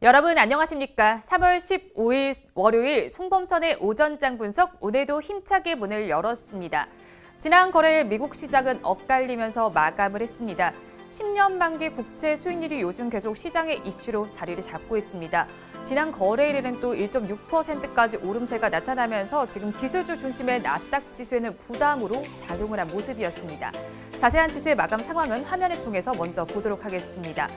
여러분 안녕하십니까? 3월 15일 월요일 송범선의 오전장 분석 오늘도 힘차게 문을 열었습니다. 지난 거래일 미국 시장은 엇갈리면서 마감을 했습니다. 10년 만기 국채 수익률이 요즘 계속 시장의 이슈로 자리를 잡고 있습니다. 지난 거래일에는 또 1.6%까지 오름세가 나타나면서 지금 기술주 중심의 나스닥 지수에는 부담으로 작용을 한 모습이었습니다. 자세한 지수의 마감 상황은 화면을 통해서 먼저 보도록 하겠습니다.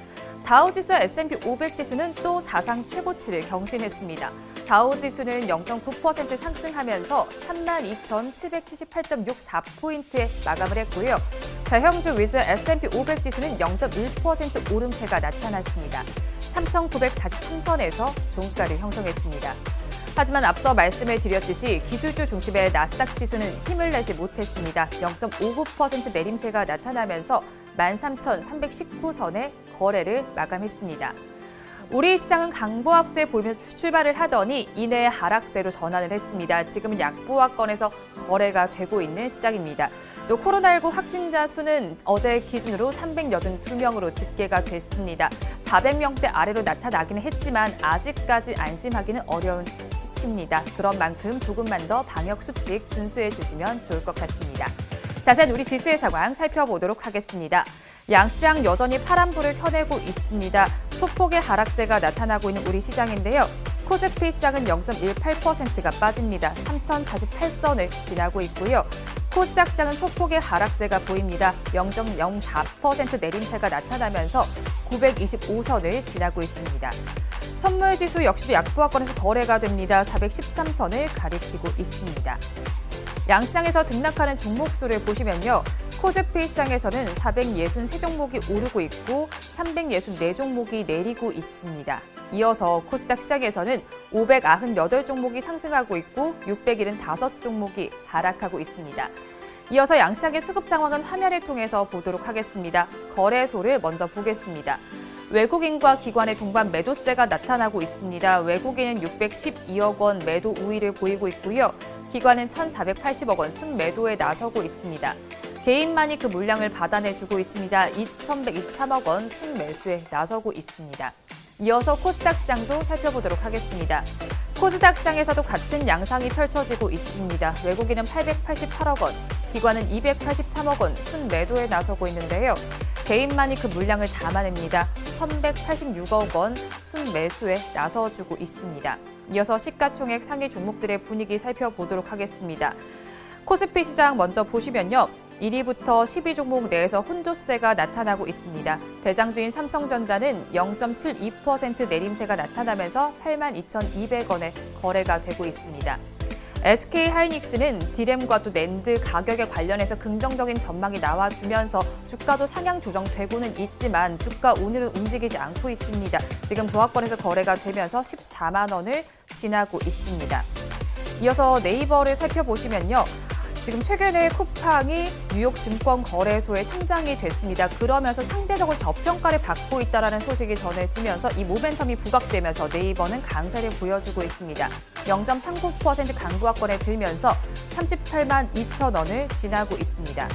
다우지수와 S&P 500 지수는 또 사상 최고치를 경신했습니다. 다우지수는 0.9% 상승하면서 32,778.64포인트에 마감을 했고요. 대형주 위주의 S&P 500 지수는 0.1% 오름세가 나타났습니다. 3,943선에서 종가를 형성했습니다. 하지만 앞서 말씀을 드렸듯이 기술주 중심의 나스닥 지수는 힘을 내지 못했습니다. 0.59% 내림세가 나타나면서 13,319선에 거래를 마감했습니다. 우리 시장은 강보합세 보이면서 출발을 하더니 이내 하락세로 전환을 했습니다. 지금은 약보합권에서 거래가 되고 있는 시장입니다. 또 코로나19 확진자 수는 어제 기준으로 382명으로 집계가 됐습니다. 400명대 아래로 나타나기는 했지만 아직까지 안심하기는 어려운 수치입니다. 그런 만큼 조금만 더 방역 수칙 준수해 주시면 좋을 것 같습니다. 자세한 우리 지수의 상황 살펴보도록 하겠습니다. 양시장 여전히 파란불을 켜내고 있습니다. 소폭의 하락세가 나타나고 있는 우리 시장인데요. 코스피 시장은 0.18%가 빠집니다. 3,048선을 지나고 있고요. 코스닥 시장은 소폭의 하락세가 보입니다. 0.04% 내림세가 나타나면서 925선을 지나고 있습니다. 선물지수 역시도 약보합권에서 거래가 됩니다. 413선을 가리키고 있습니다. 양시장에서 등락하는 종목 수를 보시면요. 코스피 시장에서는 463종목이 오르고 있고 364종목이 내리고 있습니다. 이어서 코스닥 시장에서는 598종목이 상승하고 있고 675종목이 하락하고 있습니다. 이어서 양시장의 수급 상황은 화면을 통해서 보도록 하겠습니다. 거래소를 먼저 보겠습니다. 외국인과 기관의 동반 매도세가 나타나고 있습니다. 외국인은 612억 원 매도 우위를 보이고 있고요. 기관은 1,480억 원 순매도에 나서고 있습니다. 개인만이 그 물량을 받아내주고 있습니다. 2,123억 원 순매수에 나서고 있습니다. 이어서 코스닥 시장도 살펴보도록 하겠습니다. 코스닥 시장에서도 같은 양상이 펼쳐지고 있습니다. 외국인은 888억 원, 기관은 283억 원 순매도에 나서고 있는데요. 개인만이 그 물량을 담아냅니다. 1,186억 원 순매수에 나서주고 있습니다. 이어서 시가총액 상위 종목들의 분위기 살펴보도록 하겠습니다. 코스피 시장 먼저 보시면요. 1위부터 12종목 내에서 혼조세가 나타나고 있습니다. 대장주인 삼성전자는 0.72% 내림세가 나타나면서 82,200원에 거래가 되고 있습니다. SK하이닉스는 디램과 또 낸드 가격에 관련해서 긍정적인 전망이 나와주면서 주가도 상향 조정되고는 있지만 주가 오늘은 움직이지 않고 있습니다. 지금 보합권에서 거래가 되면서 14만 원을 지나고 있습니다. 이어서 네이버를 살펴보시면요. 지금 최근에 쿠팡이 뉴욕 증권거래소에 상장이 됐습니다. 그러면서 상대적으로 저평가를 받고 있다는 소식이 전해지면서 이 모멘텀이 부각되면서 네이버는 강세를 보여주고 있습니다. 0.39% 강보합권에 들면서 38만 2천 원을 지나고 있습니다.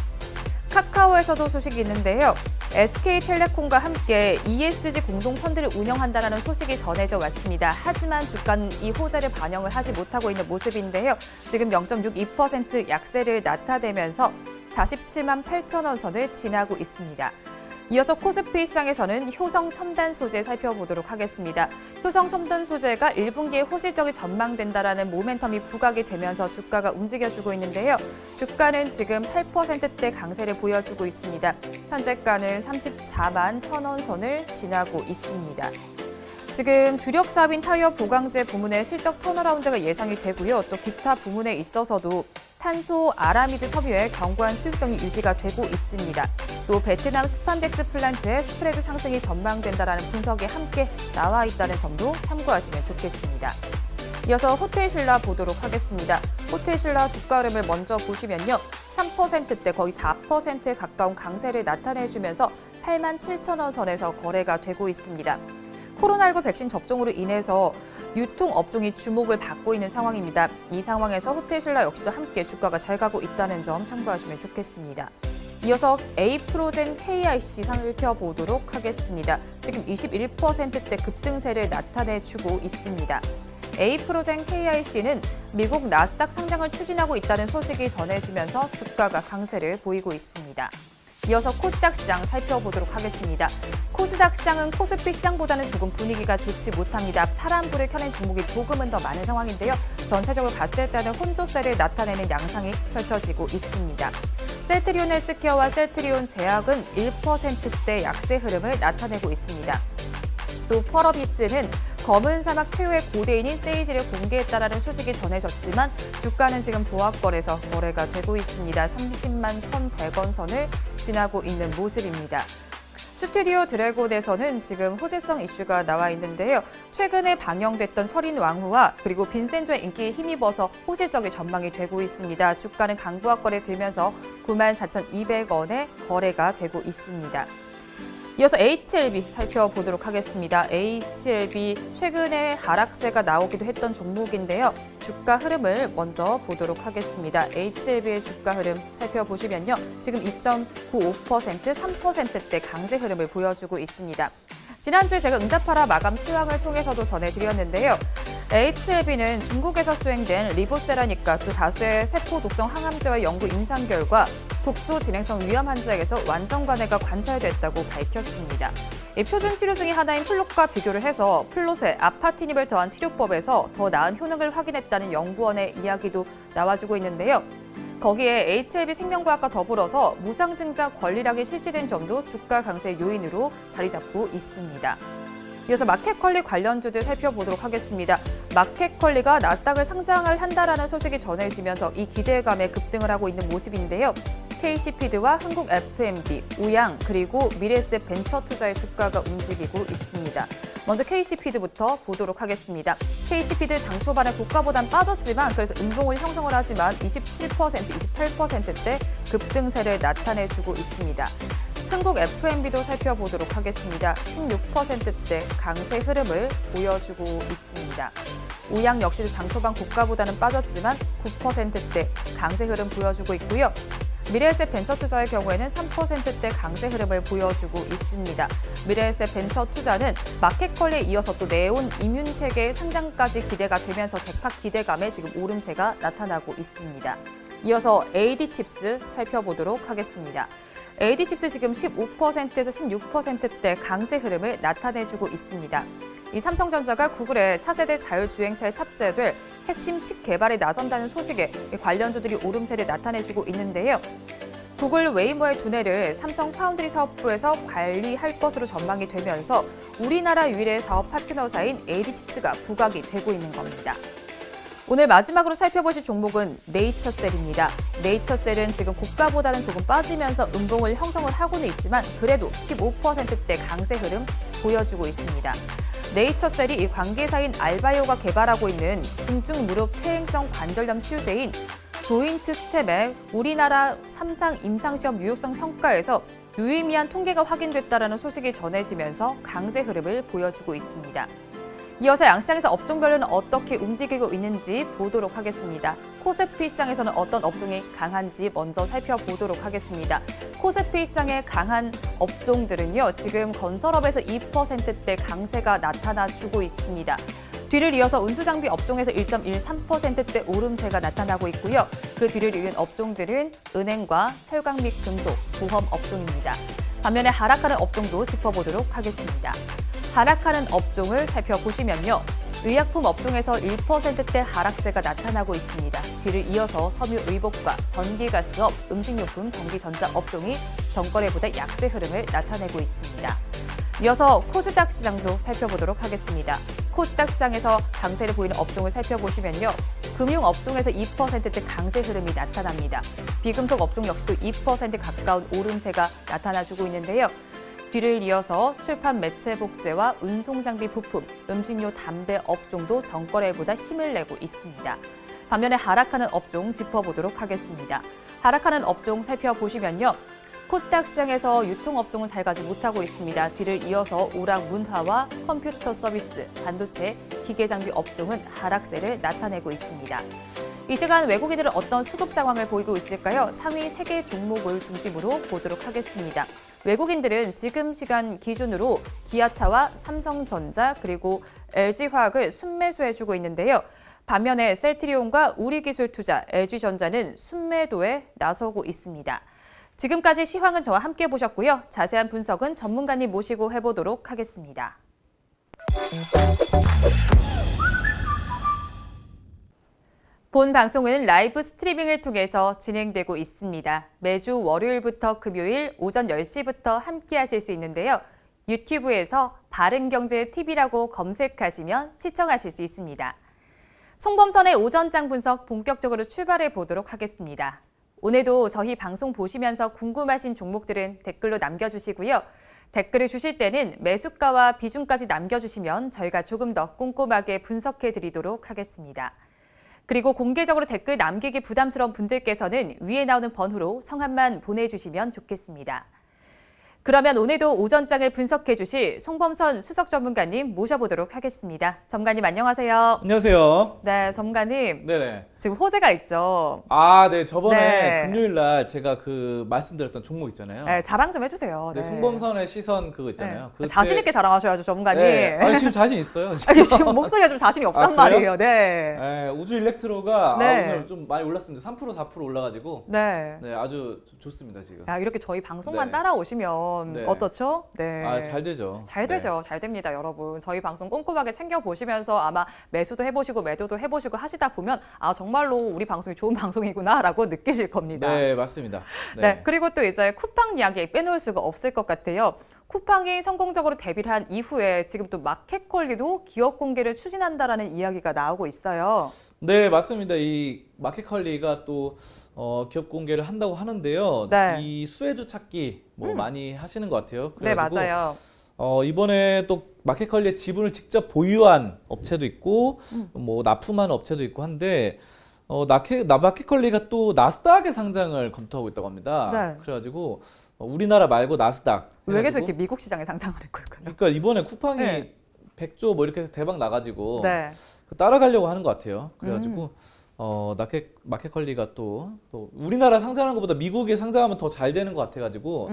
카카오에서도 소식이 있는데요. SK텔레콤과 함께 ESG 공동펀드를 운영한다는 소식이 전해져 왔습니다. 하지만 주가는 이 호재를 반영을 하지 못하고 있는 모습인데요. 지금 0.62% 약세를 나타내면서 47만 8천 원 선을 지나고 있습니다. 이어서 코스피 시장에서는 효성 첨단 소재 살펴보도록 하겠습니다. 효성 첨단 소재가 1분기에 호실적이 전망된다라는 모멘텀이 부각이 되면서 주가가 움직여주고 있는데요. 주가는 지금 8%대 강세를 보여주고 있습니다. 현재가는 34만 1천 원 선을 지나고 있습니다. 지금 주력 사업인 타이어 보강제 부문의 실적 턴어라운드가 예상이 되고요. 또 기타 부문에 있어서도 탄소 아라미드 섬유의 견고한 수익성이 유지가 되고 있습니다. 또 베트남 스판덱스 플란트의 스프레드 상승이 전망된다라는 분석이 함께 나와 있다는 점도 참고하시면 좋겠습니다. 이어서 호텔신라 보도록 하겠습니다. 호텔신라 주가 흐름을 먼저 보시면요. 3%대 거의 4%에 가까운 강세를 나타내주면서 87,000원 선에서 거래가 되고 있습니다. 코로나19 백신 접종으로 인해서 유통업종이 주목을 받고 있는 상황입니다. 이 상황에서 호텔신라 역시도 함께 주가가 잘 가고 있다는 점 참고하시면 좋겠습니다. 이어서 에이프로젠 KIC 살펴보도록 하겠습니다. 지금 21%대 급등세를 나타내주고 있습니다. 에이프로젠 KIC는 미국 나스닥 상장을 추진하고 있다는 소식이 전해지면서 주가가 강세를 보이고 있습니다. 이어서 코스닥 시장 살펴보도록 하겠습니다. 코스닥 시장은 코스피 시장보다는 조금 분위기가 좋지 못합니다. 파란불을 켜낸 종목이 조금은 더 많은 상황인데요. 전체적으로 봤을 때는 혼조세를 나타내는 양상이 펼쳐지고 있습니다. 셀트리온 헬스케어와 셀트리온 제약은 1%대 약세 흐름을 나타내고 있습니다. 또 펄어비스는 검은 사막 최후의 고대인인 세이지를 공개했다라는 소식이 전해졌지만 주가는 지금 보합권에서 거래가 되고 있습니다. 30만 1,100원 선을 지나고 있는 모습입니다. 스튜디오 드래곤에서는 지금 호재성 이슈가 나와 있는데요. 최근에 방영됐던 철인 왕후와 그리고 빈센조의 인기에 힘입어서 호실적인 전망이 되고 있습니다. 주가는 강보합권에 들면서 94,200원에 거래가 되고 있습니다. 이어서 HLB 살펴보도록 하겠습니다. HLB 최근에 하락세가 나오기도 했던 종목인데요. 주가 흐름을 먼저 보도록 하겠습니다. HLB의 주가 흐름 살펴보시면요. 지금 2.95%, 3%대 강세 흐름을 보여주고 있습니다. 지난주에 제가 응답하라 마감 시황을 통해서도 전해드렸는데요. HLB는 중국에서 수행된 리보세라니까 또 다수의 세포 독성 항암제와 연구 임상 결과 독소 진행성 위험 환자에게서 완전 관해가 관찰됐다고 밝혔습니다. 표준 치료 중의 하나인 플롯과 비교를 해서 플롯에 아파티닙을 더한 치료법에서 더 나은 효능을 확인했다는 연구원의 이야기도 나와주고 있는데요. 거기에 HLB 생명과학과 더불어서 무상증자 권리락이 실시된 점도 주가 강세 요인으로 자리 잡고 있습니다. 이어서 마켓컬리 관련주들 살펴보도록 하겠습니다. 마켓컬리가 나스닥을 상장을 한다라는 소식이 전해지면서 이 기대감에 급등을 하고 있는 모습인데요. KC피드와 한국 FMB, 우양, 그리고 미래에셋 벤처투자의 주가가 움직이고 있습니다. 먼저 KC피드부터 보도록 하겠습니다. KC피드 장 초반에 고가보단 빠졌지만 그래서 음봉을 형성을 하지만 27%, 28%대 급등세를 나타내주고 있습니다. 한국 FMB도 살펴보도록 하겠습니다. 16%대 강세 흐름을 보여주고 있습니다. 우양 역시도 장 초반 고가보다는 빠졌지만 9%대 강세 흐름 보여주고 있고요. 미래에셋 벤처투자의 경우에는 3%대 강세 흐름을 보여주고 있습니다. 미래에셋 벤처투자는 마켓컬리에 이어서 또 네온 이뮨텍의 상장까지 기대가 되면서 재파 기대감에 지금 오름세가 나타나고 있습니다. 이어서 AD칩스 살펴보도록 하겠습니다. AD칩스 지금 15%에서 16%대 강세 흐름을 나타내주고 있습니다. 이 삼성전자가 구글의 차세대 자율주행차에 탑재될 핵심 칩 개발에 나선다는 소식에 관련주들이 오름세를 나타내주고 있는데요. 구글 웨이모의 두뇌를 삼성 파운드리 사업부에서 관리할 것으로 전망이 되면서 우리나라 유일의 사업 파트너사인 AD칩스가 부각이 되고 있는 겁니다. 오늘 마지막으로 살펴보실 종목은 네이처셀입니다. 네이처셀은 지금 고가보다는 조금 빠지면서 음봉을 형성을 하고는 있지만 그래도 15%대 강세 흐름 보여주고 있습니다. 네이처셀이 이 관계사인 알바이오가 개발하고 있는 중증 무릎 퇴행성 관절염 치료제인 조인트 스텝의 우리나라 3상 임상시험 유효성 평가에서 유의미한 통계가 확인됐다는 소식이 전해지면서 강세 흐름을 보여주고 있습니다. 이어서 양시장에서 업종별로는 어떻게 움직이고 있는지 보도록 하겠습니다. 코스피 시장에서는 어떤 업종이 강한지 먼저 살펴보도록 하겠습니다. 코스피 시장의 강한 업종들은요, 지금 건설업에서 2%대 강세가 나타나주고 있습니다. 뒤를 이어서 운수장비 업종에서 1.13%대 오름세가 나타나고 있고요. 그 뒤를 이은 업종들은 은행과 철강 및 금속, 보험 업종입니다. 반면에 하락하는 업종도 짚어보도록 하겠습니다. 하락하는 업종을 살펴보시면요. 의약품 업종에서 1%대 하락세가 나타나고 있습니다. 뒤를 이어서 섬유의복과 전기가스업, 음식료품, 전기전자 업종이 전거래보다 약세 흐름을 나타내고 있습니다. 이어서 코스닥 시장도 살펴보도록 하겠습니다. 코스닥 시장에서 강세를 보이는 업종을 살펴보시면요. 금융업종에서 2%대 강세 흐름이 나타납니다. 비금속 업종 역시도 2% 가까운 오름세가 나타나주고 있는데요. 뒤를 이어서 출판 매체 복제와 운송장비 부품, 음식료 담배 업종도 전거래보다 힘을 내고 있습니다. 반면에 하락하는 업종 짚어보도록 하겠습니다. 하락하는 업종 살펴보시면요. 코스닥 시장에서 유통업종은 잘 가지 못하고 있습니다. 뒤를 이어서 오락 문화와 컴퓨터 서비스, 반도체, 기계장비 업종은 하락세를 나타내고 있습니다. 이 시간 외국인들은 어떤 수급 상황을 보이고 있을까요? 상위 3개 종목을 중심으로 보도록 하겠습니다. 외국인들은 지금 시간 기준으로 기아차와 삼성전자 그리고 LG화학을 순매수해주고 있는데요. 반면에 셀트리온과 우리기술투자, LG전자는 순매도에 나서고 있습니다. 지금까지 시황은 저와 함께 보셨고요. 자세한 분석은 전문가님 모시고 해보도록 하겠습니다. 본 방송은 라이브 스트리밍을 통해서 진행되고 있습니다. 매주 월요일부터 금요일 오전 10시부터 함께 하실 수 있는데요. 유튜브에서 바른경제TV라고 검색하시면 시청하실 수 있습니다. 송범선의 오전장 분석 본격적으로 출발해 보도록 하겠습니다. 오늘도 저희 방송 보시면서 궁금하신 종목들은 댓글로 남겨주시고요. 댓글을 주실 때는 매수가와 비중까지 남겨주시면 저희가 조금 더 꼼꼼하게 분석해 드리도록 하겠습니다. 그리고 공개적으로 댓글 남기기 부담스러운 분들께서는 위에 나오는 번호로 성함만 보내주시면 좋겠습니다. 그러면 오늘도 오전장을 분석해 주실 송범선 수석 전문가님 모셔보도록 하겠습니다. 전문가님 안녕하세요. 안녕하세요. 네, 전문가님. 네네. 지금 호재가 있죠. 아, 네. 저번에 네. 금요일 날 제가 그 말씀드렸던 종목 있잖아요. 네, 자랑 좀 해주세요. 네, 송범선의 시선 그거 있잖아요. 네. 그때... 자신 있게 자랑하셔야죠, 전문가님. 네. 아니, 지금 자신 있어요. 아니, 지금 목소리가 좀 자신이 없단 그래요? 말이에요. 네. 네, 우주 일렉트로가 네. 오늘 좀 많이 올랐습니다. 3% 4% 올라가지고 네. 네, 아주 좋습니다 지금. 야, 이렇게 저희 방송만 네. 따라오시면 네. 어떻죠? 네. 아, 잘 되죠. 잘 되죠. 잘 됩니다, 여러분. 저희 방송 꼼꼼하게 챙겨보시면서 아마 매수도 해보시고 매도도 해보시고 하시다 보면 아, 정말로 우리 방송이 좋은 방송이구나라고 느끼실 겁니다. 네, 맞습니다. 네. 그리고 또 이제 쿠팡 이야기 빼놓을 수가 없을 것 같아요. 쿠팡이 성공적으로 데뷔를 한 이후에 지금 또 마켓컬리도 기업 공개를 추진한다라는 이야기가 나오고 있어요. 네, 맞습니다. 이 마켓컬리가 또 기업 공개를 한다고 하는데요. 네. 이 수혜주 찾기 뭐 많이 하시는 것 같아요. 네, 그래가지고 맞아요. 이번에 또 마켓컬리의 지분을 직접 보유한 업체도 있고 뭐 납품하는 업체도 있고 한데 마켓컬리가 또 나스닥에 상장을 검토하고 있다고 합니다. 네. 그래가지고 우리나라 말고 나스닥. 왜 계속 해가지고 이렇게 미국 시장에 상장을 했걸까요? 그러니까 이번에 쿠팡이 네. 100조 뭐 이렇게 해서 대박 나가지고 네. 따라가려고 하는 것 같아요. 그래가지고 마켓컬리가 또 우리나라 상장하는 것보다 미국에 상장하면 더 잘 되는 것 같아가지고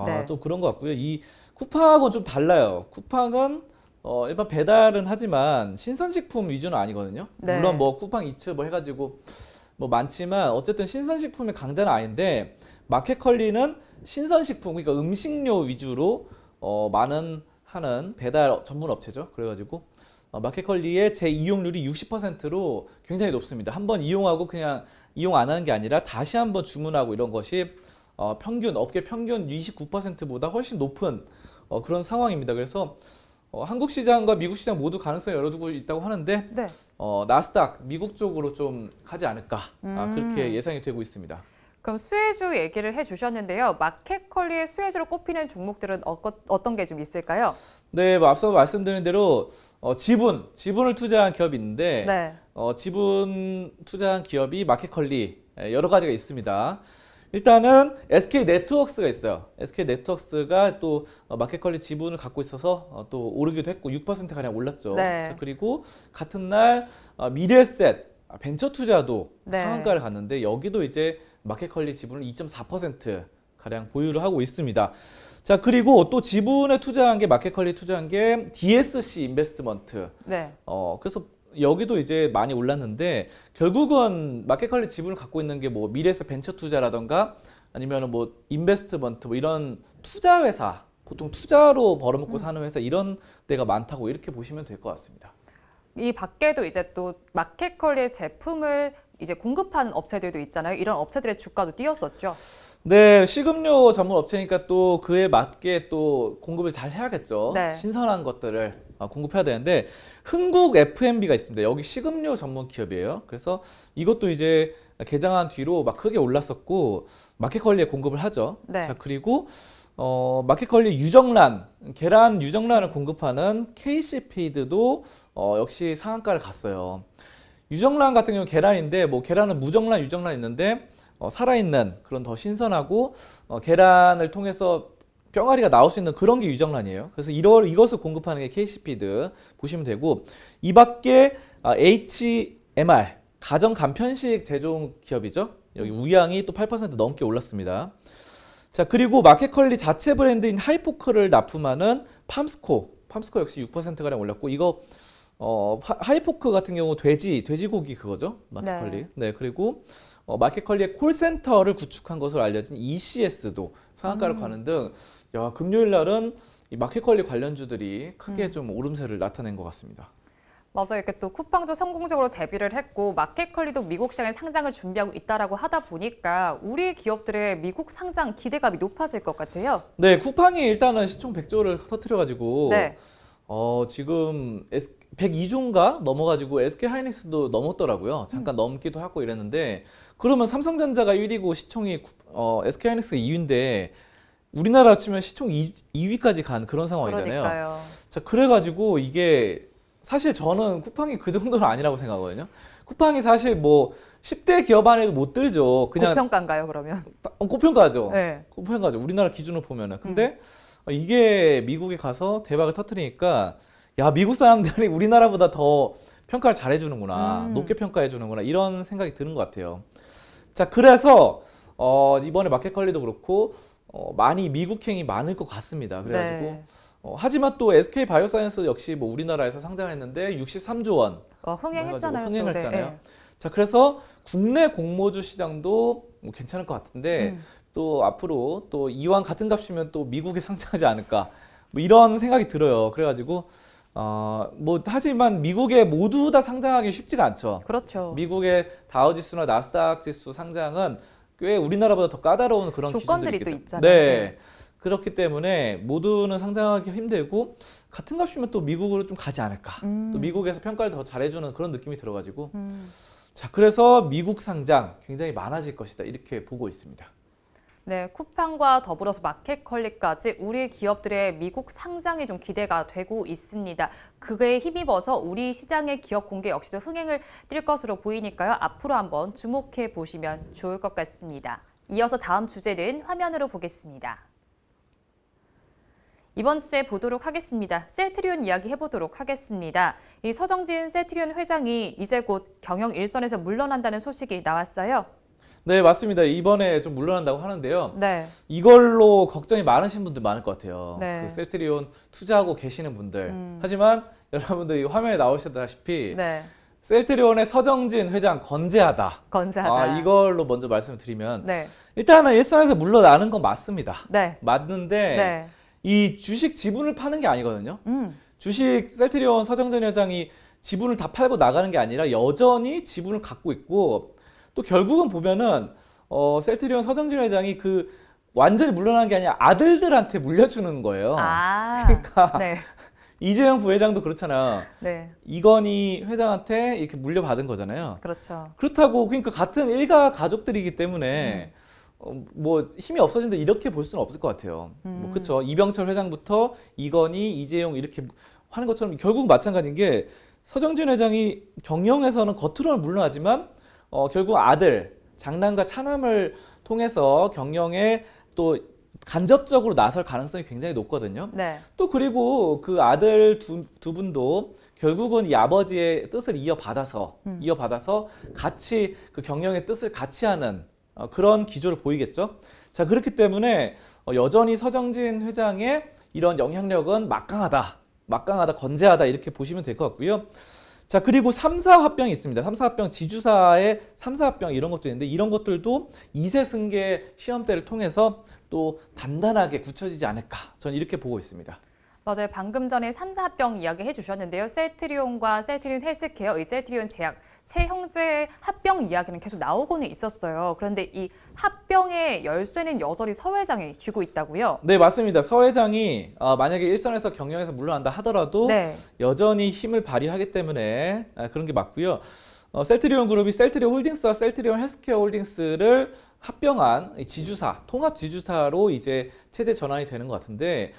네. 또 그런 것 같고요. 이 쿠팡하고는 좀 달라요. 쿠팡은 일반 배달은 하지만 신선식품 위주는 아니거든요. 네. 물론 뭐 쿠팡 이츠 뭐 해가지고 뭐 많지만 어쨌든 신선식품의 강자는 아닌데 마켓컬리는 신선식품 그러니까 음식료 위주로 많은 하는 배달 전문 업체죠. 그래가지고 마켓컬리의 재이용률이 60%로 굉장히 높습니다. 한번 이용하고 그냥 이용 안 하는 게 아니라 다시 한번 주문하고 이런 것이 업계 평균 29%보다 훨씬 높은 그런 상황입니다. 그래서 한국 시장과 미국 시장 모두 가능성을 열어두고 있다고 하는데 네. 나스닥 미국 쪽으로 좀 가지 않을까 그렇게 예상이 되고 있습니다. 그럼 수혜주 얘기를 해주셨는데요. 마켓컬리의 수혜주로 꼽히는 종목들은 어떤 게 좀 있을까요? 네, 뭐 앞서 말씀드린 대로 지분을 투자한 기업이 있는데 네. 지분 투자한 기업이 마켓컬리 여러 가지가 있습니다. 일단은 SK 네트워크스가 있어요. SK 네트워크스가 또 마켓컬리 지분을 갖고 있어서 또 오르기도 했고 6% 가량 올랐죠. 네. 그리고 같은 날 미래에셋 벤처 투자도 네. 상한가를 갔는데 여기도 이제 마켓컬리 지분을 2.4% 가량 보유를 하고 있습니다. 자, 그리고 또 지분에 투자한 게 마켓컬리 투자한 게 DSC 인베스트먼트. 네. 그래서 여기도 이제 많이 올랐는데 결국은 마켓컬리 지분을 갖고 있는 게 뭐 미래에셋 벤처 투자라던가 아니면 뭐 인베스트먼트 뭐 이런 투자 회사 보통 투자로 벌어먹고 사는 회사 이런 데가 많다고 이렇게 보시면 될 것 같습니다. 이 밖에도 이제 또 마켓컬리의 제품을 이제 공급하는 업체들도 있잖아요. 이런 업체들의 주가도 뛰었었죠. 네, 식음료 전문 업체니까 또 그에 맞게 또 공급을 잘 해야겠죠. 네. 신선한 것들을 공급해야 되는데 흥국 F&B가 있습니다. 여기 식음료 전문 기업이에요. 그래서 이것도 이제 개장한 뒤로 막 크게 올랐었고 마켓컬리에 공급을 하죠. 네. 자, 그리고 마켓컬리 유정란, 계란 유정란을 공급하는 KC피드도 역시 상한가를 갔어요. 유정란 같은 경우는 계란인데 뭐 계란은 무정란, 유정란 있는데 살아있는 그런 더 신선하고 계란을 통해서 뿅아리가 나올 수 있는 그런 게 유정란이에요. 그래서 이것을 공급하는 게 KC피드 보시면 되고 이 밖에 HMR 가정 간편식 제조 기업이죠. 여기 우양이 또 8% 넘게 올랐습니다. 자, 그리고 마켓컬리 자체 브랜드인 하이포크를 납품하는 팜스코 역시 6%가량 올랐고 이거 하이포크 같은 경우 돼지고기 그거죠. 마켓컬리. 네, 그리고 마켓컬리의 콜센터를 구축한 것으로 알려진 ECS도 상한가를 가는 등 야, 금요일 날은 이 마켓컬리 관련주들이 크게 좀 오름세를 나타낸 것 같습니다. 맞아요. 이렇게 또 쿠팡도 성공적으로 데뷔를 했고 마켓컬리도 미국 시장에 상장을 준비하고 있다라고 하다 보니까 우리 기업들의 미국 상장 기대감이 높아질 것 같아요. 네, 쿠팡이 일단은 시총 100조를 터뜨려가지고 네. 지금 102조인가 넘어가지고 SK하이닉스도 넘었더라고요. 잠깐 넘기도 하고 이랬는데 그러면 삼성전자가 1위고 시총이 SK하이닉스가 2위인데 우리나라 치면 시총 2위까지 간 그런 상황이잖아요. 그러니까요. 자, 그래가지고 이게 사실 저는 쿠팡이 그 정도는 아니라고 생각하거든요. 쿠팡이 사실 뭐 10대 기업 안에도 못 들죠. 그냥 고평가인가요, 그러면? 고평가죠. 네. 고평가죠. 우리나라 기준으로 보면은. 근데 이게 미국에 가서 대박을 터뜨리니까 야, 미국 사람들이 우리나라보다 더 평가를 잘해주는구나. 높게 평가해주는구나. 이런 생각이 드는 것 같아요. 자, 그래서 이번에 마켓컬리도 그렇고 많이 미국행이 많을 것 같습니다. 그래가지고 네. 하지만 또 SK 바이오사이언스 역시 뭐 우리나라에서 상장했는데 63조 원 흥행했잖아요. 흥행했잖아요. 네. 자, 그래서 국내 공모주 시장도 뭐 괜찮을 것 같은데 또 앞으로 또 이왕 같은 값이면 또 미국에 상장하지 않을까 뭐 이런 생각이 들어요. 그래가지고 뭐 하지만 미국에 모두 다 상장하기 쉽지가 않죠. 그렇죠. 미국의 다우지수나 나스닥 지수 상장은 꽤 우리나라보다 더 까다로운 그런 조건들이 기준들이 또 있기 있잖아요. 때문에. 네. 그렇기 때문에 모두는 상장하기 힘들고 같은 값이면 또 미국으로 좀 가지 않을까. 또 미국에서 평가를 더 잘해주는 그런 느낌이 들어가지고 자, 그래서 미국 상장 굉장히 많아질 것이다 이렇게 보고 있습니다. 네, 쿠팡과 더불어서 마켓컬리까지 우리 기업들의 미국 상장이 좀 기대가 되고 있습니다. 그에 힘입어서 우리 시장의 기업 공개 역시도 흥행을 띌 것으로 보이니까요. 앞으로 한번 주목해 보시면 좋을 것 같습니다. 이어서 다음 주제는 화면으로 보겠습니다. 이번 주제 보도록 하겠습니다. 셀트리온 이야기 해보도록 하겠습니다. 이 서정진 셀트리온 회장이 이제 곧 경영 일선에서 물러난다는 소식이 나왔어요. 네, 맞습니다. 이번에 좀 물러난다고 하는데요. 네. 이걸로 걱정이 많으신 분들 많을 것 같아요. 네. 그 셀트리온 투자하고 계시는 분들. 하지만 여러분들 이 화면에 나오시다시피 네. 셀트리온의 서정진 회장 건재하다. 건재하다. 이걸로 먼저 말씀을 드리면 네. 일단은 일선에서 물러나는 건 맞습니다. 네. 맞는데 네. 이 주식 지분을 파는 게 아니거든요. 주식 셀트리온 서정진 회장이 지분을 다 팔고 나가는 게 아니라 여전히 지분을 갖고 있고 또 결국은 보면은 셀트리온 서정진 회장이 그 완전히 물러나는 게 아니라 아들들한테 물려주는 거예요. 그러니까 네. 이재용 부회장도 그렇잖아요. 네. 이건희 회장한테 이렇게 물려받은 거잖아요. 그렇죠. 그렇다고 그러니까 같은 일가 가족들이기 때문에 뭐 힘이 없어진다 이렇게 볼 수는 없을 것 같아요. 뭐 그렇죠. 이병철 회장부터 이건희, 이재용 이렇게 하는 것처럼 결국 마찬가지인 게 서정진 회장이 경영에서는 겉으로는 물러나지만 결국 아들 장남과 차남을 통해서 경영에 또 간접적으로 나설 가능성이 굉장히 높거든요. 네. 또 그리고 그 아들 두 분도 결국은 이 아버지의 뜻을 이어받아서 같이 그 경영의 뜻을 같이 하는 그런 기조를 보이겠죠. 자, 그렇기 때문에 여전히 서정진 회장의 이런 영향력은 막강하다, 건재하다 이렇게 보시면 될 것 같고요. 자, 그리고 3사 합병이 있습니다. 3사 합병, 지주사의 3사 합병 이런 것도 있는데 이런 것들도 2세 승계 시험대를 통해서 또 단단하게 굳혀지지 않을까 저는 이렇게 보고 있습니다. 맞아요. 방금 전에 3사 합병 이야기 해주셨는데요. 셀트리온과 셀트리온 헬스케어, 이 셀트리온 제약 세 형제 합병 이야기는 계속 나오고는 있었어요. 그런데 이 합병의 열쇠는 여전히 서 회장이 쥐고 있다고요? 네, 맞습니다. 서 회장이 만약에 일선에서 경영에서 물러난다 하더라도 네. 여전히 힘을 발휘하기 때문에 그런 게 맞고요. 셀트리온 그룹이 셀트리온 홀딩스와 셀트리온 헬스케어 홀딩스를 합병한 이 지주사, 통합 지주사로 이제 체제 전환이 되는 것 같은데,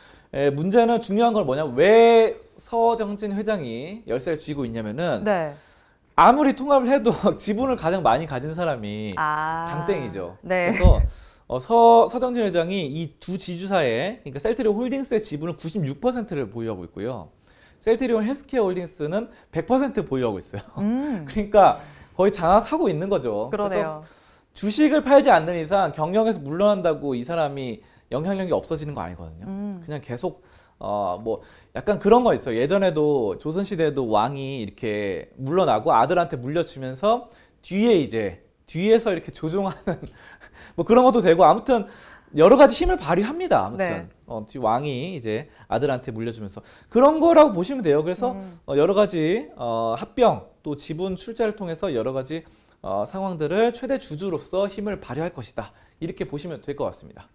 문제는 중요한 건 뭐냐면 왜 서정진 회장이 열쇠를 쥐고 있냐면은 네. 아무리 통합을 해도 지분을 가장 많이 가진 사람이 아. 장땡이죠. 네. 그래서 서정진 회장이 이 두 지주사에, 그러니까 셀트리온 홀딩스의 지분을 96%를 보유하고 있고요. 셀트리온 헬스케어 홀딩스는 100% 보유하고 있어요. 그러니까 거의 장악하고 있는 거죠. 그러네요. 그래서 주식을 팔지 않는 이상 경영에서 물러난다고 이 사람이 영향력이 없어지는 거 아니거든요. 그냥 계속 뭐 약간 그런 거 있어요. 예전에도 조선시대에도 왕이 이렇게 물러나고 아들한테 물려주면서 뒤에서 이렇게 조종하는 뭐 그런 것도 되고, 아무튼 여러 가지 힘을 발휘합니다. 아무튼 네. 왕이 이제 아들한테 물려주면서 그런 거라고 보시면 돼요. 그래서 여러 가지 합병 또 지분 출자를 통해서 여러 가지 상황들을 최대 주주로서 힘을 발휘할 것이다. 이렇게 보시면 될 것 같습니다.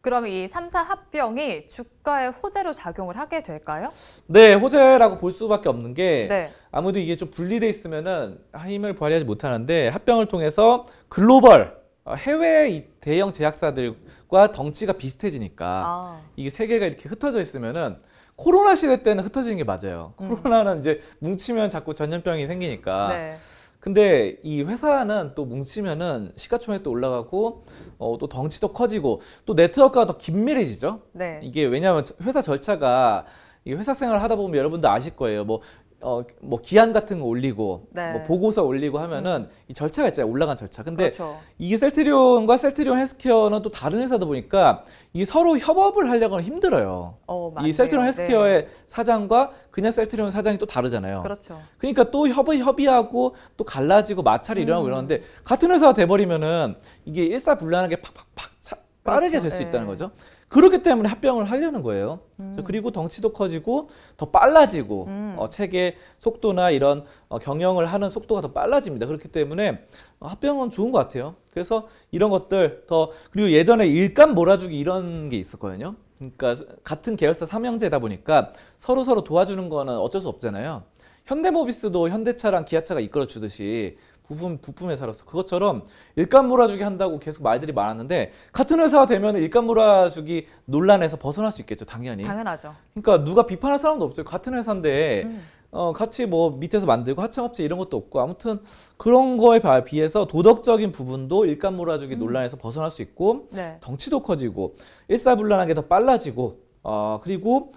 그럼 이 3사 합병이 주가에 호재로 작용을 하게 될까요? 네, 호재라고 볼 수밖에 없는 게 네. 아무래도 이게 좀 분리돼 있으면은 힘을 발휘하지 못하는데, 합병을 통해서 글로벌 해외 이 대형 제약사들과 덩치가 비슷해지니까 이게 세계가 이렇게 흩어져 있으면은, 코로나 시대 때는 흩어지는 게 맞아요. 코로나는 이제 뭉치면 자꾸 전염병이 생기니까. 네. 근데 이 회사는 또 뭉치면은 시가총액도 올라가고 또 덩치도 커지고 또 네트워크가 더 긴밀해지죠. 네. 이게 왜냐하면 회사 절차가, 이 회사 생활을 하다 보면 여러분도 아실 거예요. 뭐 기한 같은 거 올리고 네. 뭐 보고서 올리고 하면은 이 절차가 있잖아요. 올라간 절차. 근데 그렇죠. 이게 셀트리온과 셀트리온 헬스케어는 또 다른 회사다 보니까 이게 서로 협업을 하려고 하면 힘들어요. 맞네요. 이 셀트리온 헬스케어의 네. 사장과 그냥 셀트리온 사장이 또 다르잖아요. 그렇죠. 그러니까 또 협의하고 또 갈라지고 마찰이 일어나고 이러는데, 같은 회사가 돼버리면은 이게 일사불란하게 팍팍팍 빠르게 그렇죠. 될 수 네. 있다는 거죠. 그렇기 때문에 합병을 하려는 거예요. 그리고 덩치도 커지고 더 빨라지고 체계 속도나 이런 경영을 하는 속도가 더 빨라집니다. 그렇기 때문에 합병은 좋은 것 같아요. 그래서 이런 것들 그리고 예전에 일감 몰아주기 이런 게 있었거든요. 그러니까 같은 계열사 삼형제다 보니까 서로 도와주는 거는 어쩔 수 없잖아요. 현대모비스도 현대차랑 기아차가 이끌어 주듯이 부품 회사로서 그것처럼 일감 몰아주기 한다고 계속 말들이 많았는데, 같은 회사가 되면 일감 몰아주기 논란에서 벗어날 수 있겠죠, 당연히. 당연하죠. 그러니까 누가 비판할 사람도 없어요. 같은 회사인데 같이 뭐 밑에서 만들고 하청업체 이런 것도 없고, 아무튼 그런 거에 비해서 도덕적인 부분도 일감 몰아주기 논란에서 벗어날 수 있고, 네. 덩치도 커지고 일사불란하게 더 빨라지고, 그리고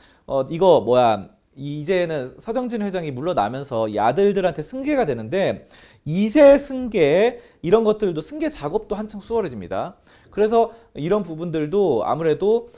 이거 이제는 서정진 회장이 물러나면서 이 아들들한테 승계가 되는데, 2세 승계 이런 것들도 승계 작업도 한창 수월해집니다. 그래서 이런 부분들도 아무래도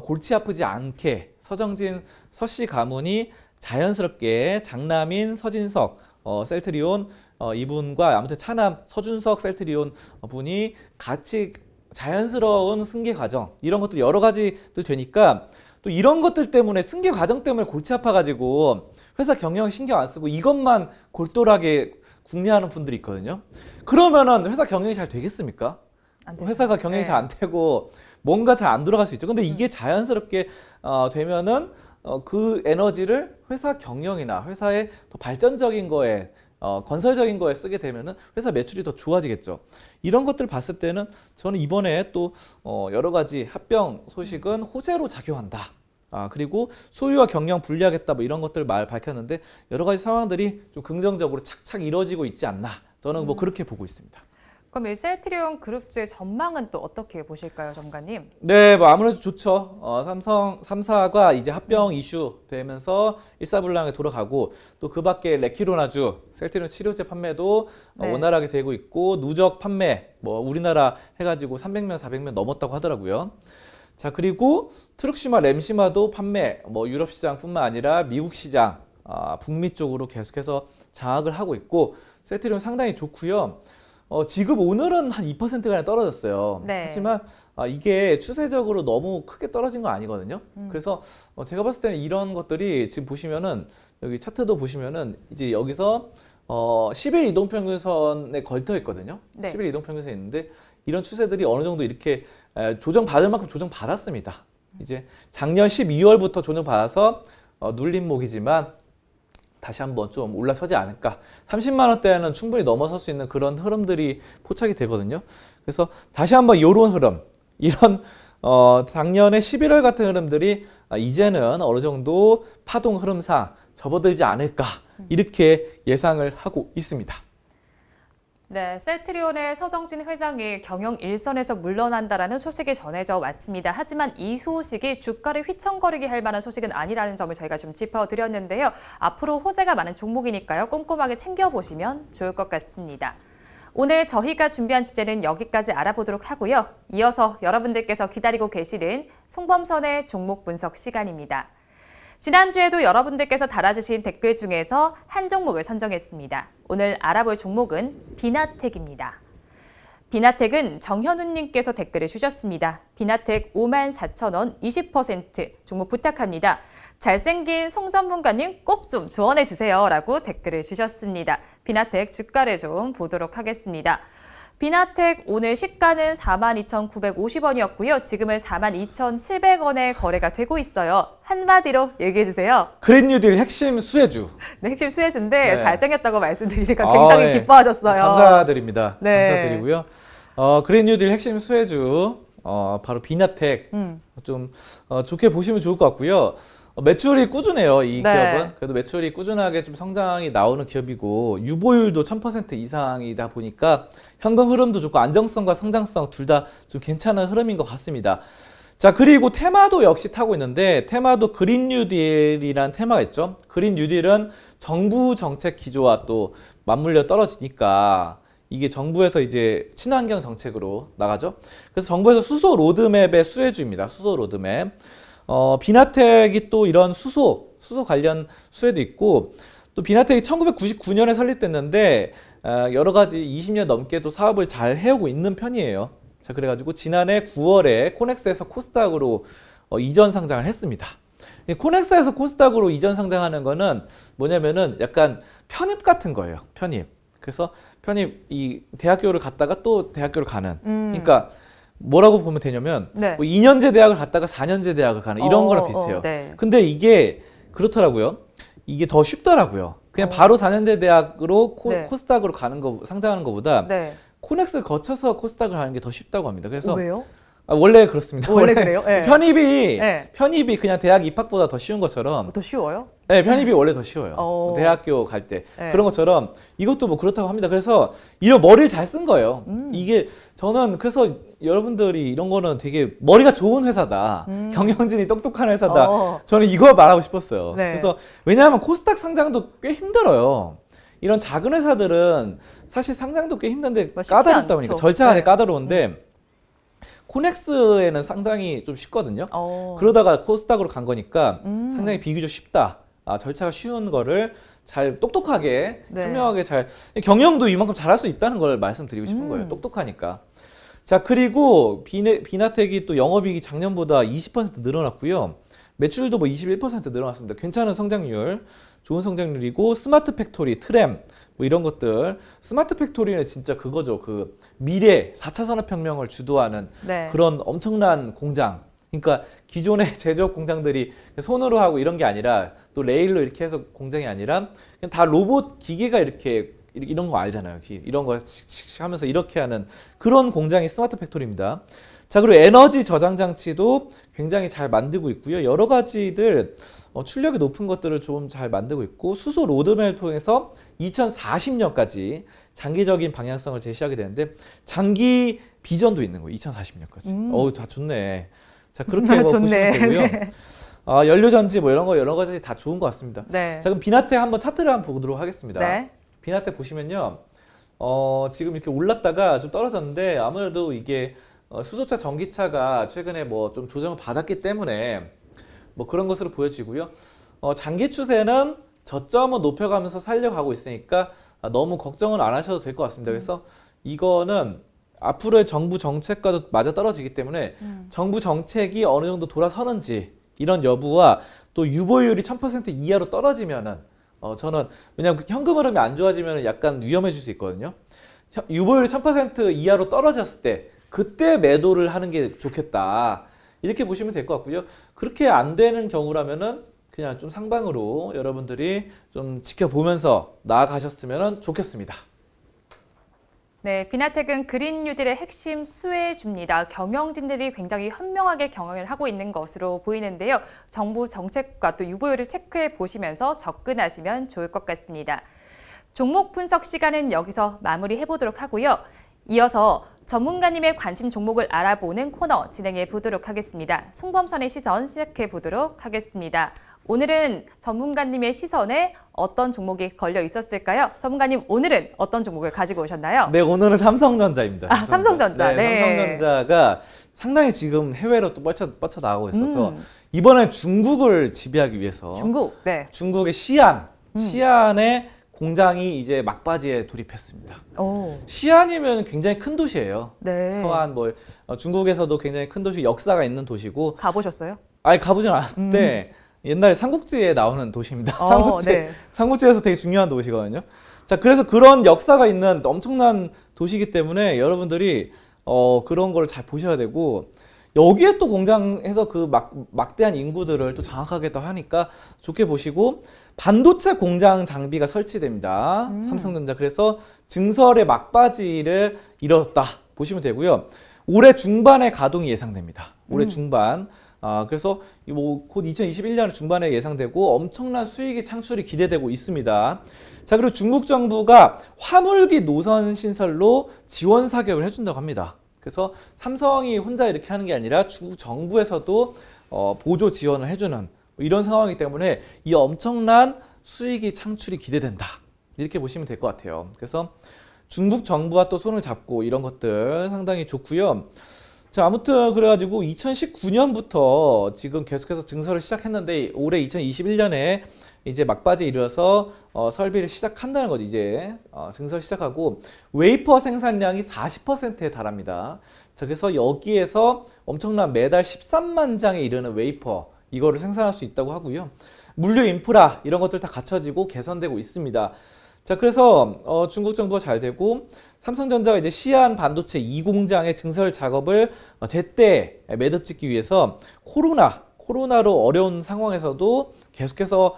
골치 아프지 않게 서정진 서씨 가문이 자연스럽게 장남인 서진석 셀트리온 이분과 아무튼 차남 서준석 셀트리온 분이 같이 자연스러운 승계 과정, 이런 것들 여러 가지들 되니까, 또 이런 것들 때문에 승계 과정 때문에 골치 아파가지고 회사 경영 신경 안 쓰고 이것만 골똘하게 궁리하는 분들이 있거든요. 그러면은 회사 경영이 잘 되겠습니까? 안 되죠. 회사가 경영이 네. 잘 안 되고 뭔가 잘 안 돌아갈 수 있죠. 근데 이게 자연스럽게 되면은 그 에너지를 회사 경영이나 회사의 더 발전적인 거에 건설적인 거에 쓰게 되면은 회사 매출이 더 좋아지겠죠. 이런 것들 봤을 때는 저는 이번에 또 여러 가지 합병 소식은 호재로 작용한다. 그리고 소유와 경영 분리하겠다 뭐 이런 것들 밝혔는데, 여러 가지 상황들이 좀 긍정적으로 착착 이루어지고 있지 않나. 저는 뭐 그렇게 보고 있습니다. 그럼 이 셀트리온 그룹주의 전망은 또 어떻게 보실까요, 점가님? 네, 뭐 아무래도 좋죠. 삼성 3사가 이제 합병 이슈 되면서 일사불란하게 돌아가고, 또 그 밖에 레키로나주 셀트리온 치료제 판매도 네. 원활하게 되고 있고, 누적 판매 뭐 우리나라 해가지고 300명, 400명 넘었다고 하더라고요. 자, 그리고 트룩시마, 램시마도 판매 뭐 유럽 시장뿐만 아니라 미국 시장, 북미 쪽으로 계속해서 장악을 하고 있고, 셀트리온 상당히 좋고요. 지금 오늘은 한 2%가량 떨어졌어요. 네. 하지만 이게 추세적으로 너무 크게 떨어진 건 아니거든요. 그래서 제가 봤을 때는 이런 것들이 지금 보시면은, 여기 차트도 보시면은 이제 여기서 10일 이동평균선에 걸터 있거든요. 네. 10일 이동평균선에 있는데, 이런 추세들이 어느 정도 이렇게 조정받을 만큼 조정받았습니다. 이제 작년 12월부터 조정받아서 눌림목이지만 다시 한번 좀 올라서지 않을까. 30만 원대는 충분히 넘어설 수 있는 그런 흐름들이 포착이 되거든요. 그래서 다시 한번 이런 흐름, 이런 작년에 11월 같은 흐름들이 이제는 어느 정도 파동 흐름상 접어들지 않을까 이렇게 예상을 하고 있습니다. 네, 셀트리온의 서정진 회장이 경영 일선에서 물러난다라는 소식이 전해져 왔습니다. 하지만 이 소식이 주가를 휘청거리게 할 만한 소식은 아니라는 점을 저희가 좀 짚어드렸는데요. 앞으로 호재가 많은 종목이니까요. 꼼꼼하게 챙겨보시면 좋을 것 같습니다. 오늘 저희가 준비한 주제는 여기까지 알아보도록 하고요. 이어서 여러분들께서 기다리고 계시는 송범선의 종목 분석 시간입니다. 지난주에도 여러분들께서 달아주신 댓글 중에서 한 종목을 선정했습니다. 오늘 알아볼 종목은 비나텍입니다. 비나텍은 정현우님께서 댓글을 주셨습니다. 비나텍 54,000원 20% 종목 부탁합니다. 잘생긴 송 전문가님 꼭 좀 조언해 주세요 라고 댓글을 주셨습니다. 비나텍 주가를 좀 보도록 하겠습니다. 비나텍 오늘 시가는 42,950원이었고요. 지금은 42,700원에 거래가 되고 있어요. 한마디로 얘기해 주세요. 그린 뉴딜 핵심 수혜주. 네, 핵심 수혜주인데 네. 잘생겼다고 말씀드리니까 굉장히 네. 기뻐하셨어요. 감사드립니다. 네. 감사드리고요. 그린 뉴딜 핵심 수혜주 바로 비나텍 좀 좋게 보시면 좋을 것 같고요. 매출이 꾸준해요. 이 네. 기업은. 그래도 매출이 꾸준하게 좀 성장이 나오는 기업이고 유보율도 1000% 이상이다 보니까 현금 흐름도 좋고 안정성과 성장성 둘 다 좀 괜찮은 흐름인 것 같습니다. 자, 그리고 테마도 역시 타고 있는데 테마도 그린 뉴딜이라는 테마가 있죠. 그린 뉴딜은 정부 정책 기조와 또 맞물려 떨어지니까 이게 정부에서 이제 친환경 정책으로 나가죠. 그래서 정부에서 수소 로드맵의 수혜주입니다. 수소 로드맵. 비나텍이 또 이런 수소 관련 수혜도 있고 또 비나텍이 1999년에 설립됐는데 여러 가지 20년 넘게도 사업을 잘 해오고 있는 편이에요. 자, 그래가지고 지난해 9월에 코넥스에서 코스닥으로 이전 상장을 했습니다. 코넥스에서 코스닥으로 이전 상장하는 거는 뭐냐면은 약간 편입 같은 거예요. 편입. 그래서 편입 이 대학교를 갔다가 또 대학교를 가는. 그러니까 뭐라고 보면 되냐면 네. 뭐 2년제 대학을 갔다가 4년제 대학을 가는 이런 거랑 비슷해요. 네. 근데 이게 그렇더라고요. 이게 더 쉽더라고요. 그냥 바로 4년제 대학으로 네. 코스닥으로 가는 거 상장하는 것보다 네. 코넥스를 거쳐서 코스닥을 가는 게 더 쉽다고 합니다. 그래서 왜요? 원래 그렇습니다. 원래 그래요? 네. 편입이 그냥 대학 입학보다 더 쉬운 것처럼 더 쉬워요? 네, 편입이 원래 더 쉬워요. 대학교 갈 때. 네. 그런 것처럼 이것도 뭐 그렇다고 합니다. 그래서 이런 머리를 잘 쓴 거예요. 이게 저는 그래서 여러분들이 이런 거는 되게 머리가 좋은 회사다. 경영진이 똑똑한 회사다. 저는 이거 말하고 싶었어요. 네. 그래서 왜냐하면 코스닥 상장도 꽤 힘들어요. 이런 작은 회사들은 사실 상장도 꽤 힘든데 쉽지 까다롭다 보니까 않죠. 절차가 네. 까다로운데 코넥스에는 상장이 좀 쉽거든요. 그러다가 코스닥으로 간 거니까 상장이 비교적 쉽다. 절차가 쉬운 거를 잘 똑똑하게 네. 현명하게 잘 경영도 이만큼 잘할 수 있다는 걸 말씀드리고 싶은 거예요. 똑똑하니까. 자, 그리고 비나텍이 또 영업이익이 작년보다 20% 늘어났고요. 매출도 뭐 21% 늘어났습니다. 괜찮은 성장률, 좋은 성장률이고 스마트 팩토리, 트램 뭐 이런 것들. 스마트 팩토리는 진짜 그거죠. 그 미래 4차 산업혁명을 주도하는 네. 그런 엄청난 공장. 그러니까 기존의 제조업 공장들이 손으로 하고 이런 게 아니라 또 레일로 이렇게 해서 공장이 아니라 그냥 다 로봇 기계가 이렇게 이런 거 알잖아요. 이런 거 하면서 이렇게 하는 그런 공장이 스마트 팩토리입니다. 자, 그리고 에너지 저장 장치도 굉장히 잘 만들고 있고요. 여러 가지들 출력이 높은 것들을 좀 잘 만들고 있고 수소 로드맵을 통해서 2040년까지 장기적인 방향성을 제시하게 되는데 장기 비전도 있는 거예요. 2040년까지. 다 좋네. 자, 그렇게 뭐 보시면 되고요. 네. 연료전지 뭐 이런 거 여러 가지 다 좋은 것 같습니다. 네. 자, 그럼 비나텍 한번 차트를 한번 보도록 하겠습니다. 네. 비나텍 보시면요. 지금 이렇게 올랐다가 좀 떨어졌는데 아무래도 이게 수소차, 전기차가 최근에 뭐 좀 조정을 받았기 때문에 뭐 그런 것으로 보여지고요. 장기 추세는 저점을 높여가면서 살려가고 있으니까 너무 걱정은 안 하셔도 될 것 같습니다. 그래서 이거는 앞으로의 정부 정책과도 맞아 떨어지기 때문에 정부 정책이 어느 정도 돌아서는지 이런 여부와 또 유보율이 1000% 이하로 떨어지면은 저는 왜냐하면 현금 흐름이 안 좋아지면 약간 위험해질 수 있거든요. 유보율이 1000% 이하로 떨어졌을 때 그때 매도를 하는 게 좋겠다. 이렇게 보시면 될 것 같고요. 그렇게 안 되는 경우라면은 그냥 좀 상방으로 여러분들이 좀 지켜보면서 나아가셨으면 좋겠습니다. 네, 비나텍은 그린 뉴딜의 핵심 수혜주입니다. 경영진들이 굉장히 현명하게 경영을 하고 있는 것으로 보이는데요. 정부 정책과 또 유보율을 체크해 보시면서 접근하시면 좋을 것 같습니다. 종목 분석 시간은 여기서 마무리해 보도록 하고요. 이어서 전문가님의 관심 종목을 알아보는 코너 진행해 보도록 하겠습니다. 송범선의 시선 시작해 보도록 하겠습니다. 오늘은 전문가님의 시선에 어떤 종목이 걸려 있었을까요? 전문가님, 오늘은 어떤 종목을 가지고 오셨나요? 네, 오늘은 삼성전자입니다. 아, 삼성전자. 네. 삼성전자가 상당히 지금 해외로 또 뻗쳐 나가고 있어서 이번에 중국을 지배하기 위해서 중국. 네. 중국의 시안의 공장이 이제 막바지에 돌입했습니다. 오. 시안이면 굉장히 큰 도시예요. 네. 서안 중국에서도 굉장히 큰 도시, 역사가 있는 도시고. 가보셨어요? 아니, 가보진 않았는데 옛날에 삼국지에 나오는 도시입니다. 네. 삼국지에서 되게 중요한 도시거든요. 자, 그래서 그런 역사가 있는 엄청난 도시이기 때문에 여러분들이 그런 걸 잘 보셔야 되고, 여기에 또 공장에서 그 막대한 인구들을 또 장악하게 또 하니까 좋게 보시고, 반도체 공장 장비가 설치됩니다. 삼성전자. 그래서 증설의 막바지를 이뤘다 보시면 되고요. 올해 중반에 가동이 예상됩니다. 올해 중반. 그래서 곧 2021년 중반에 예상되고 엄청난 수익이 창출이 기대되고 있습니다. 자, 그리고 중국 정부가 화물기 노선 신설로 지원 사격을 해준다고 합니다. 그래서 삼성이 혼자 이렇게 하는 게 아니라 중국 정부에서도 보조 지원을 해주는 이런 상황이기 때문에 이 엄청난 수익이 창출이 기대된다. 이렇게 보시면 될 것 같아요. 그래서 중국 정부와 또 손을 잡고 이런 것들 상당히 좋고요. 자, 아무튼 그래가지고 2019년부터 지금 계속해서 증설을 시작했는데 올해 2021년에 이제 막바지에 이르러서 설비를 시작한다는 거죠. 이제 증설 시작하고 웨이퍼 생산량이 40%에 달합니다. 자, 그래서 여기에서 엄청난 매달 13만 장에 이르는 웨이퍼 이거를 생산할 수 있다고 하고요. 물류 인프라 이런 것들 다 갖춰지고 개선되고 있습니다. 자, 그래서 중국 정부가 잘 되고 삼성전자가 이제 시안 반도체 2공장의 증설 작업을 제때 매듭 짓기 위해서 코로나로 어려운 상황에서도 계속해서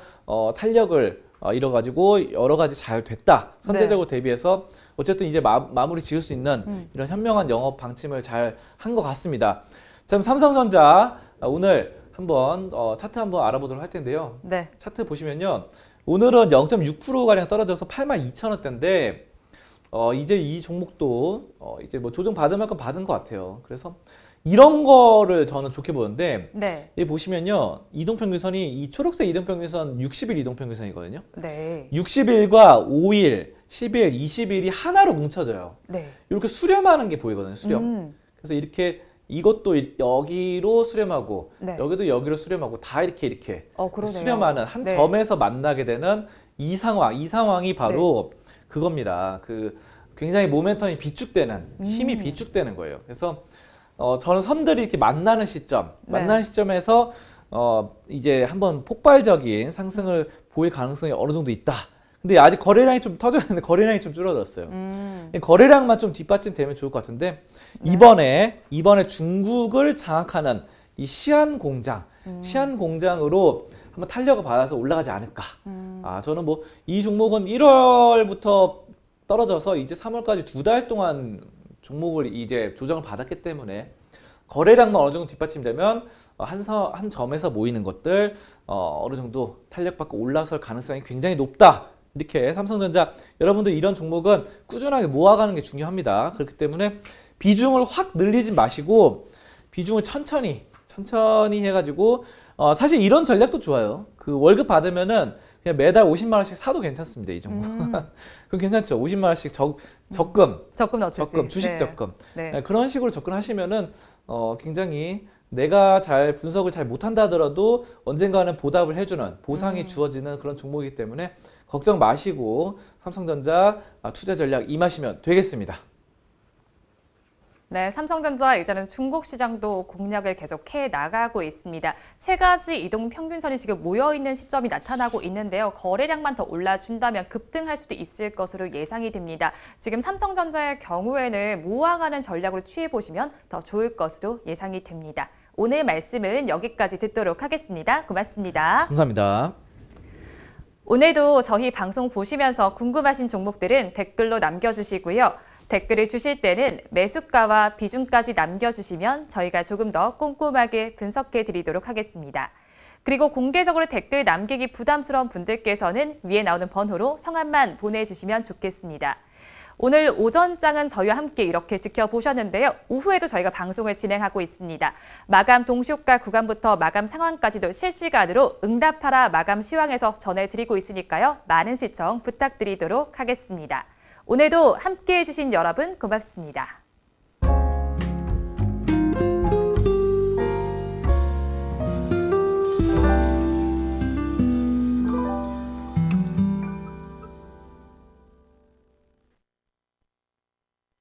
탄력을 이뤄가지고 여러 가지 잘 됐다. 선제적으로 대비해서 어쨌든 이제 마무리 지을 수 있는 이런 현명한 영업 방침을 잘 한 것 같습니다. 자, 그럼 삼성전자 오늘 한번 차트 한번 알아보도록 할 텐데요. 네. 차트 보시면요. 오늘은 0.6%가량 떨어져서 82,000원대인데 이제 이 종목도 이제 뭐 조정 받을 만큼 받은 것 같아요. 그래서 이런 거를 저는 좋게 보는데 네. 여기 보시면요. 이동평균선이 이 초록색 이동평균선 60일 이동평균선이거든요. 네. 60일과 5일, 10일, 20일이 하나로 뭉쳐져요. 네. 이렇게 수렴하는 게 보이거든요. 수렴. 그래서 이렇게 이것도 여기로 수렴하고 네. 여기도 여기로 수렴하고 다 이렇게 그러네요. 수렴하는 한 네. 점에서 만나게 되는 이 상황이 바로 그겁니다. 그 굉장히 모멘텀이 비축되는 힘이 비축되는 거예요. 그래서 저는 선들이 이렇게 만나는 시점에서 이제 한번 폭발적인 상승을 보일 가능성이 어느 정도 있다. 근데 아직 거래량이 좀 터져야 되는데 거래량이 좀 줄어들었어요. 거래량만 좀 뒷받침되면 좋을 것 같은데 이번에 중국을 장악하는 이 시안 공장으로 한번 탄력을 받아서 올라가지 않을까. 저는 뭐 이 종목은 1월부터 떨어져서 이제 3월까지 2달 동안 종목을 이제 조정을 받았기 때문에 거래량만 어느 정도 뒷받침되면 한 점에서 모이는 것들 어느 정도 탄력받고 올라설 가능성이 굉장히 높다. 이렇게 삼성전자 여러분들 이런 종목은 꾸준하게 모아가는 게 중요합니다. 그렇기 때문에 비중을 확 늘리지 마시고 비중을 천천히 해가지고 사실 이런 전략도 좋아요. 그 월급 받으면은 그냥 매달 50만 원씩 사도 괜찮습니다. 이 종목. 그건 괜찮죠. 50만 원씩 적금 넣듯이. 주식 네. 적금. 네. 그런 식으로 접근하시면은 굉장히 내가 잘 분석을 잘 못한다 하더라도 언젠가는 보답을 해주는 보상이 주어지는 그런 종목이기 때문에 걱정 마시고 삼성전자 투자 전략 임하시면 되겠습니다. 네, 삼성전자 이제는 중국 시장도 공략을 계속해 나가고 있습니다. 세 가지 이동 평균선이 지금 모여 있는 시점이 나타나고 있는데요. 거래량만 더 올라준다면 급등할 수도 있을 것으로 예상이 됩니다. 지금 삼성전자의 경우에는 모아가는 전략으로 취해 보시면 더 좋을 것으로 예상이 됩니다. 오늘 말씀은 여기까지 듣도록 하겠습니다. 고맙습니다. 감사합니다. 오늘도 저희 방송 보시면서 궁금하신 종목들은 댓글로 남겨주시고요. 댓글을 주실 때는 매수가와 비중까지 남겨주시면 저희가 조금 더 꼼꼼하게 분석해 드리도록 하겠습니다. 그리고 공개적으로 댓글 남기기 부담스러운 분들께서는 위에 나오는 번호로 성함만 보내주시면 좋겠습니다. 오늘 오전장은 저희와 함께 이렇게 지켜보셨는데요. 오후에도 저희가 방송을 진행하고 있습니다. 마감 동시효과 구간부터 마감 상황까지도 실시간으로 응답하라 마감 시황에서 전해드리고 있으니까요. 많은 시청 부탁드리도록 하겠습니다. 오늘도 함께해 주신 여러분 고맙습니다.